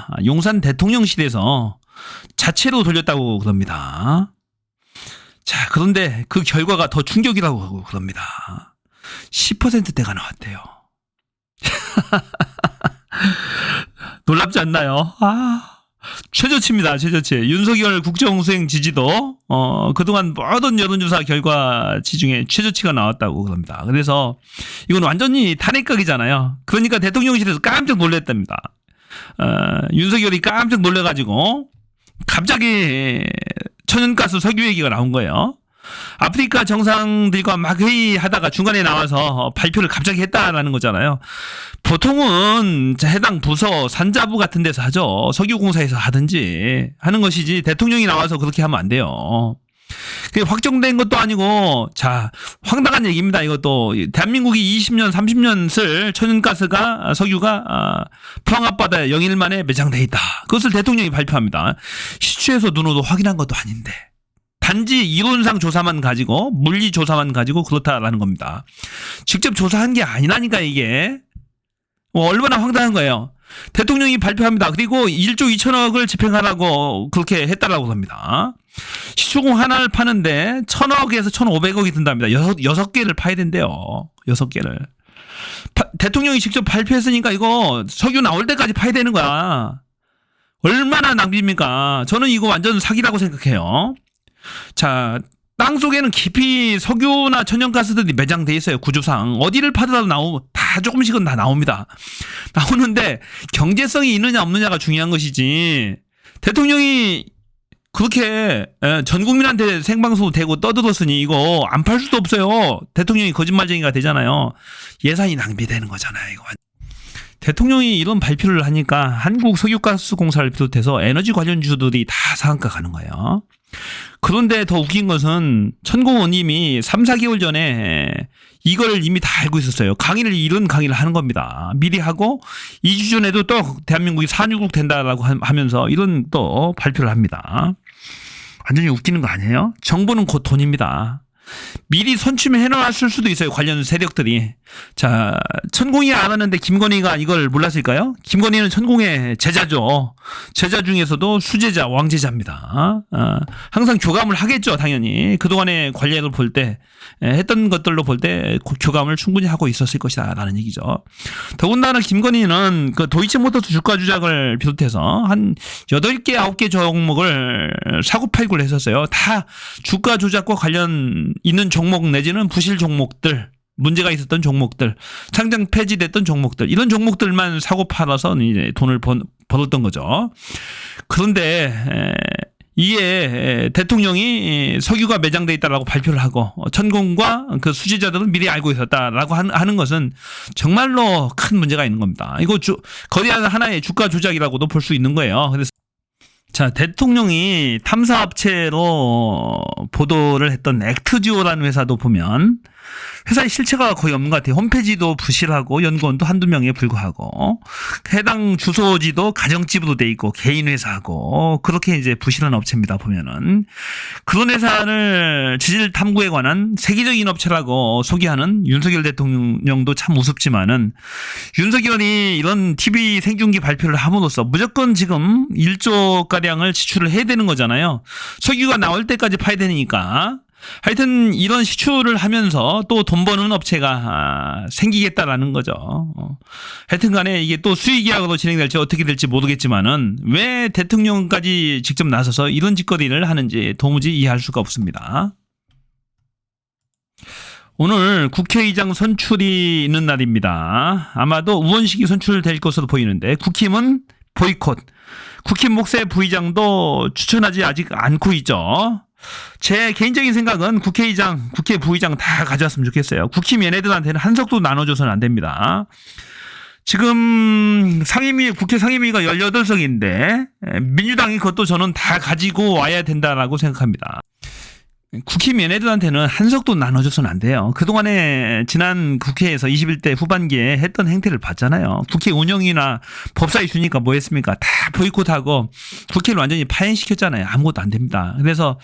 돌렸다. 용산 대통령실에서 자체로 돌렸다고 그럽니다. 자, 그런데 그 결과가 더 충격이라고 그럽니다. 10%대가 나왔대요. 놀랍지 않나요? 최저치입니다. 최저치. 윤석열 국정수행 지지도 그동안 모든 여론조사 결과치 중에 최저치가 나왔다고 그럽니다. 그래서 이건 완전히 탄핵각이잖아요. 그러니까 대통령실에서 깜짝 놀랐답니다. 윤석열이 깜짝 놀래가지고 갑자기 천연가스 석유 얘기가 나온 거예요. 아프리카 정상들과 막 회의하다가 중간에 나와서 발표를 갑자기 했다라는 거잖아요. 보통은 해당 부서 산자부 같은 데서 하죠. 석유공사에서 하든지 하는 것이지 대통령이 나와서 그렇게 하면 안 돼요. 그게 확정된 것도 아니고, 자, 황당한 얘기입니다. 이것도 대한민국이 20년, 30년 쓸 천연가스가 석유가 포항 앞바다에 영일 만에 매장돼 있다. 그것을 대통령이 발표합니다. 시추에서 눈으로 확인한 것도 아닌데. 단지 이론상 조사만 가지고 물리 조사만 가지고 그렇다라는 겁니다. 직접 조사한 게 아니라니까 이게. 얼마나 황당한 거예요. 대통령이 발표합니다. 그리고 1조 2천억을 집행하라고 그렇게 했다라고 합니다. 시추공 하나를 파는데 1,000억에서 1,500억이 든답니다. 6개를 파야 된대요. 6개를. 대통령이 직접 발표했으니까 이거 석유 나올 때까지 파야 되는 거야. 얼마나 낭비입니까? 저는 이거 완전 사기라고 생각해요. 자, 땅속에는 깊이 석유나 천연가스들이 매장돼 있어요. 구조상 어디를 파더라도 다 조금씩은 다 나옵니다. 나오는데 경제성이 있느냐 없느냐가 중요한 것이지, 대통령이 그렇게 전 국민한테 생방송 대고 떠들었으니 이거 안 팔 수도 없어요. 대통령이 거짓말쟁이가 되잖아요. 예산이 낭비되는 거잖아요. 이거. 대통령이 이런 발표를 하니까 한국석유가스공사를 비롯해서 에너지 관련주들이 다 상한가 가는 거예요. 그런데 더 웃긴 것은 천공원님이 3, 4개월 전에 이걸 이미 다 알고 있었어요. 이런 강의를 하는 겁니다. 미리 하고 2주 전에도 또 대한민국이 산유국 된다라고 하면서 이런 또 발표를 합니다. 완전히 웃기는 거 아니에요? 정보는 곧 돈입니다. 미리 선취해 놨을 수도 있어요. 관련 세력들이. 자, 천공이 알았는데 김건희가 이걸 몰랐을까요? 김건희는 천공의 제자죠. 제자 중에서도 수제자, 왕제자입니다. 항상 교감을 하겠죠, 당연히. 그동안의 관례를 볼 때, 했던 것들로 볼 때 교감을 충분히 하고 있었을 것이다 라는 얘기죠. 더군다나 김건희는 그 도이치모터스 주가 조작을 비롯해서 한 8개, 9개 종목을 사고팔고를 했었어요. 다 주가 조작과 관련 있는 종목 내지는 부실 종목들, 문제가 있었던 종목들, 상장 폐지됐던 종목들, 이런 종목들만 사고 팔아서 이제 돈을 벌었던 거죠. 그런데 이에 대통령이 석유가 매장돼 있다라고 발표를 하고 천공과 그 수지자들은 미리 알고 있었다라고 하는 것은 정말로 큰 문제가 있는 겁니다. 이거 거대한 하나의 주가 조작이라고도 볼 수 있는 거예요. 그래서 자, 대통령이 탐사업체로 보도를 했던 액트지오라는 회사도 보면 회사의 실체가 거의 없는 것 같아요. 홈페이지도 부실하고 연구원도 한두 명에 불과하고 해당 주소지도 가정집으로 돼 있고 개인 회사하고 그렇게 이제 부실한 업체입니다. 보면은 그런 회사를 지질 탐구에 관한 세계적인 업체라고 소개하는 윤석열 대통령도 참 우습지만은, 윤석열이 이런 TV 생중계 발표를 함으로써 무조건 지금 1조 가량을 지출을 해야 되는 거잖아요. 석유가 나올 때까지 파야 되니까. 하여튼 이런 시추를 하면서 또 돈 버는 업체가 생기겠다라는 거죠. 하여튼 간에 이게 또 수의계약으로 진행될지 어떻게 될지 모르겠지만은 왜 대통령까지 직접 나서서 이런 짓거리를 하는지 도무지 이해할 수가 없습니다. 오늘 국회의장 선출이 있는 날입니다. 아마도 우원식이 선출될 것으로 보이는데 국힘은 보이콧. 국힘 목세 부의장도 추천하지 아직 않고 있죠. 제 개인적인 생각은 국회의장, 국회 부의장 다 가져왔으면 좋겠어요. 국힘 얘네들한테는 한석도 나눠줘서는 안 됩니다. 지금 국회 상임위가 18석인데 민주당이 그것도 저는 다 가지고 와야 된다라고 생각합니다. 국힘 얘네들한테는 한석도 나눠줘서는 안 돼요. 그동안에 지난 국회에서 21대 후반기에 했던 행태를 봤잖아요. 국회 운영이나 법사 이슈니까 뭐 했습니까? 다 보이콧하고 국회를 완전히 파행시켰잖아요. 아무것도 안 됩니다. 그래서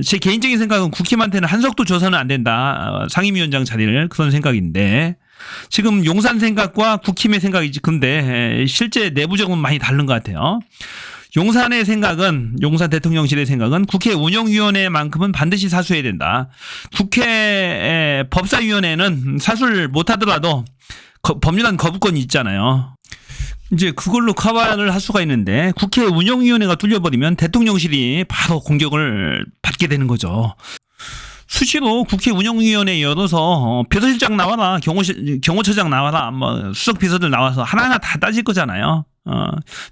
제 개인적인 생각은 국힘한테는 한석도 줘서는 안 된다. 상임위원장 자리를, 그런 생각인데 지금 용산 생각과 국힘의 생각이지. 근데 실제 내부적으로 많이 다른 것 같아요. 용산의 생각은, 용산 대통령실의 생각은 국회 운영위원회만큼은 반드시 사수해야 된다. 국회 법사위원회는 사수를 못하더라도 법률안 거부권이 있잖아요. 이제 그걸로 커버를 할 수가 있는데 국회 운영위원회가 뚫려버리면 대통령실이 바로 공격을 받게 되는 거죠. 수시로 국회 운영위원회 열어서 비서실장 나와라, 경호처장 나와라, 뭐 수석 비서들 나와서 하나하나 다 따질 거잖아요.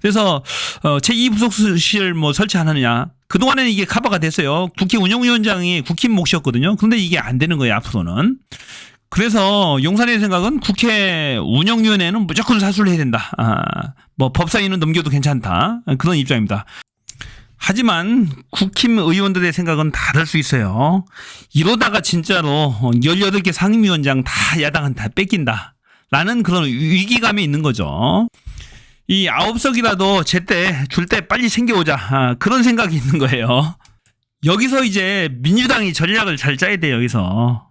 그래서 제2부속실 뭐 설치 안 하느냐. 그동안에는 이게 커버가 됐어요. 국회 운영위원장이 국힘 몫이었거든요. 그런데 이게 안 되는 거예요, 앞으로는. 그래서 용산의 생각은 국회 운영위원회는 무조건 사수를 해야 된다. 뭐 법사위는 넘겨도 괜찮다. 그런 입장입니다. 하지만 국힘 의원들의 생각은 다를 수 있어요. 이러다가 진짜로 18개 상임위원장 다 야당한테 다 뺏긴다. 라는 그런 위기감이 있는 거죠. 이 9석이라도 제때 줄 때 빨리 챙겨오자. 그런 생각이 있는 거예요. 여기서 이제 민주당이 전략을 잘 짜야 돼요. 여기서.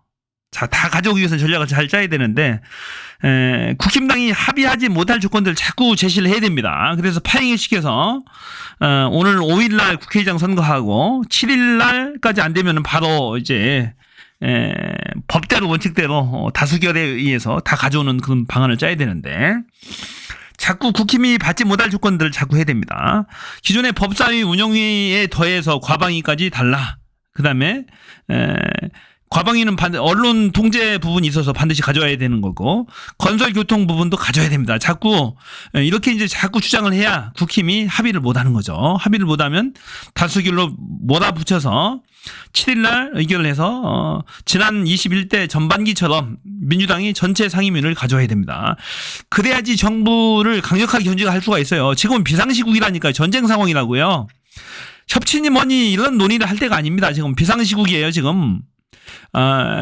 자, 다 가져오기 위해서 전략을 잘 짜야 되는데 국힘당이 합의하지 못할 조건들 자꾸 제시를 해야 됩니다. 그래서 파행을 시켜서 오늘 5일날 국회의장 선거하고 7일날까지 안 되면 바로 이제 법대로 원칙대로 다수결에 의해서 다 가져오는 그런 방안을 짜야 되는데 자꾸 국힘이 받지 못할 조건들을 자꾸 해야 됩니다. 기존의 법사위 운영위에 더해서 과방위까지 달라. 그 다음에 과방위는 언론 통제 부분이 있어서 반드시 가져와야 되는 거고 건설 교통 부분도 가져야 됩니다. 자꾸 이렇게 이제 자꾸 주장을 해야 국힘이 합의를 못 하는 거죠. 합의를 못 하면 다수결로 몰아붙여서 7일날 의결을 해서 지난 21대 전반기처럼 민주당이 전체 상임위를 가져와야 됩니다. 그래야지 정부를 강력하게 견제할 수가 있어요. 지금은 비상시국이라니까요. 전쟁 상황이라고요. 협치니 뭐니 이런 논의를 할 때가 아닙니다. 지금 비상시국이에요. 지금.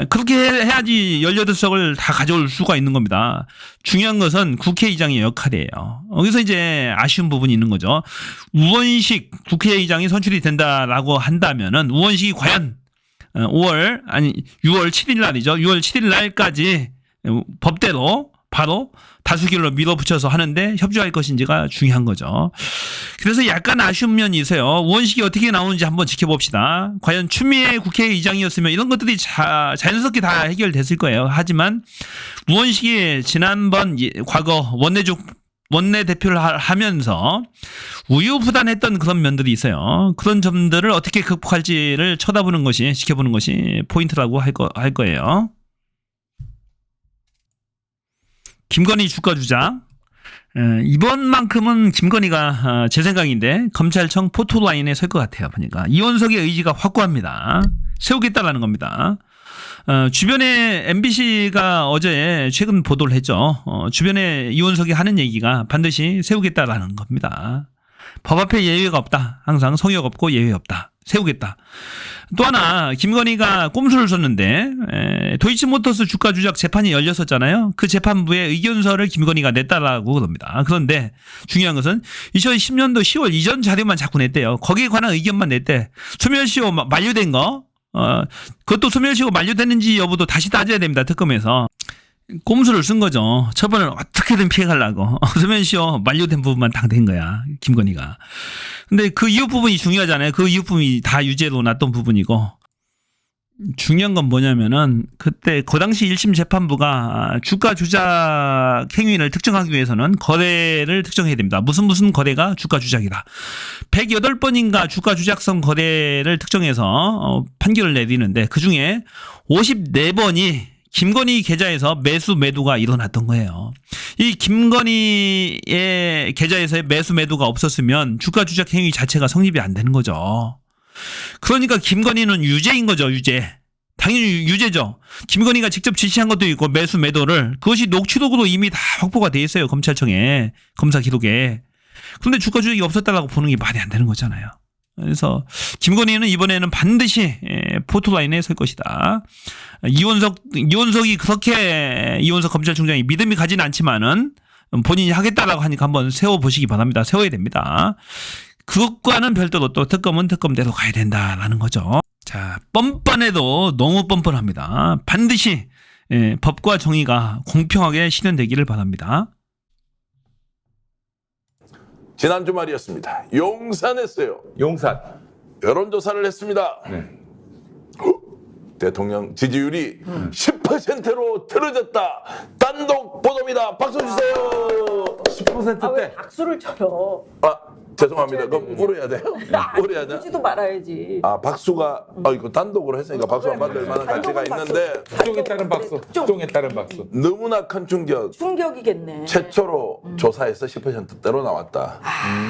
그렇게 해야지 18석을 다 가져올 수가 있는 겁니다. 중요한 것은 국회의장의 역할이에요. 여기서 이제 아쉬운 부분이 있는 거죠. 우원식 국회의장이 선출이 된다라고 한다면은 우원식이 과연 6월 7일 날이죠. 6월 7일 날까지 법대로 바로 다수결로 밀어붙여서 하는데 협조할 것인지가 중요한 거죠. 그래서 약간 아쉬운 면이 있어요. 우원식이 어떻게 나오는지 한번 지켜봅시다. 과연 추미애 국회의장이었으면 이런 것들이 자연스럽게 다 해결됐을 거예요. 하지만 우원식이 지난번 과거 원내대표를 하면서 우유부단했던 그런 면들이 있어요. 그런 점들을 어떻게 극복할지를 쳐다보는 것이, 지켜보는 것이 포인트라고 할 거예요. 김건희 주가 주장. 이번만큼은 김건희가 제 생각인데 검찰청 포토라인에 설 것 같아요. 보니까 이원석의 의지가 확고합니다. 세우겠다라는 겁니다. 주변에 MBC가 어제 최근 보도를 했죠. 주변에 이원석이 하는 얘기가 반드시 세우겠다라는 겁니다. 법 앞에 예외가 없다. 항상 성역 없고 예외 없다. 세우겠다. 또 하나 김건희가 꼼수를 썼는데 도이치모터스 주가 조작 재판이 열렸었잖아요. 그 재판부에 의견서를 김건희가 냈다라고 그럽니다. 그런데 중요한 것은 2010년도 10월 이전 자료만 자꾸 냈대요. 거기에 관한 의견만 냈대. 소멸시효 만료된 거 그것도 소멸시효 만료됐는지 여부도 다시 따져야 됩니다. 특검에서. 꼼수를 쓴 거죠. 처벌을 어떻게든 피해가려고. 소멸시효 만료된 부분만 당 된 거야. 김건희가. 근데 그 이후 부분이 중요하잖아요. 그 이후 부분이 다 유죄로 놨던 부분이고. 중요한 건 뭐냐면은 그때 그 당시 1심 재판부가 주가 조작 행위를 특정하기 위해서는 거래를 특정해야 됩니다. 무슨 거래가 주가 조작이다. 108번인가 주가 조작성 거래를 특정해서 판결을 내리는데 그중에 54번이 김건희 계좌에서 매수 매도가 일어났던 거예요. 이 김건희의 계좌에서의 매수 매도가 없었으면 주가 조작 행위 자체가 성립이 안 되는 거죠. 그러니까 김건희는 유죄인 거죠. 유죄. 당연히 유죄죠. 김건희가 직접 지시한 것도 있고 매수 매도를 그것이 녹취록으로 이미 다 확보가 돼 있어요. 검찰청에 검사 기록에. 그런데 주가 조작이 없었다라고 보는 게 말이 안 되는 거잖아요. 그래서 김건희는 이번에는 반드시 포토라인에 설 것이다. 이원석이 그렇게 이원석 검찰총장이 믿음이 가지는 않지만은 본인이 하겠다라고 하니까 한번 세워보시기 바랍니다. 세워야 됩니다. 그것과는 별도로 또 특검은 특검대로 가야 된다라는 거죠. 자, 뻔뻔해도 너무 뻔뻔합니다. 반드시 법과 정의가 공평하게 실현되기를 바랍니다. 지난 주말이었습니다. 용산했어요. 용산. 여론조사를 했습니다. 네. 대통령 지지율이 10%로 틀어졌다. 단독 보도입니다. 박수 주세요. 10%대. 왜 박수를 쳐요? 아, 죄송합니다. 그럼 울어야 돼요? 울어야 돼? 울지도 말아야지. 아, 박수가 이거 단독으로 했으니까 박수 안 받을 만한 가치가 있는데 특종에 따른 박수. 특종에 따른 박수. 너무나 큰 충격이겠네. 최초로 조사에서 10%대로 나왔다.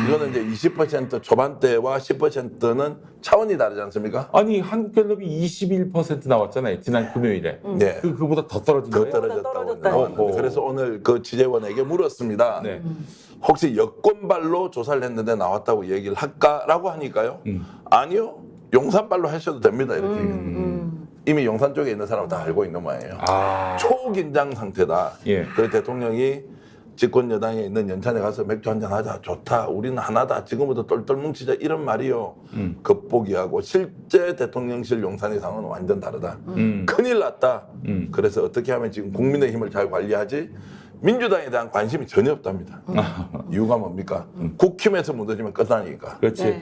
이거는 이제 20% 초반대와 10%는 차원이 다르지 않습니까? 아니 한국갤럽이 21% 나왔잖아요. 지난 금요일에. 네. 그보다 더 떨어진 더 거예요? 떨어졌다고 떨어졌다는 나왔는데 거죠. 그래서 오늘 그 취재원에게 물었습니다. 네. 혹시 여권발로 조사를 했는데 나왔다고 얘기를 할까라고 하니까요. 아니요. 용산발로 하셔도 됩니다. 이렇게. 이미 용산 쪽에 있는 사람은 다 알고 있는 모양이에요. 아. 초긴장 상태다. 예. 그래서 대통령이 집권 여당에 있는 연찬에 가서 맥주 한잔 하자. 좋다. 우리는 하나다. 지금부터 똘똘 뭉치자. 이런 말이요. 겉보기하고 실제 대통령실 용산의 상황은 완전 다르다. 큰일 났다. 그래서 어떻게 하면 지금 국민의 힘을 잘 관리하지? 민주당에 대한 관심이 전혀 없답니다. 이유가 뭡니까? 국힘에서 무너지면 끝나니까. 그렇지. 네.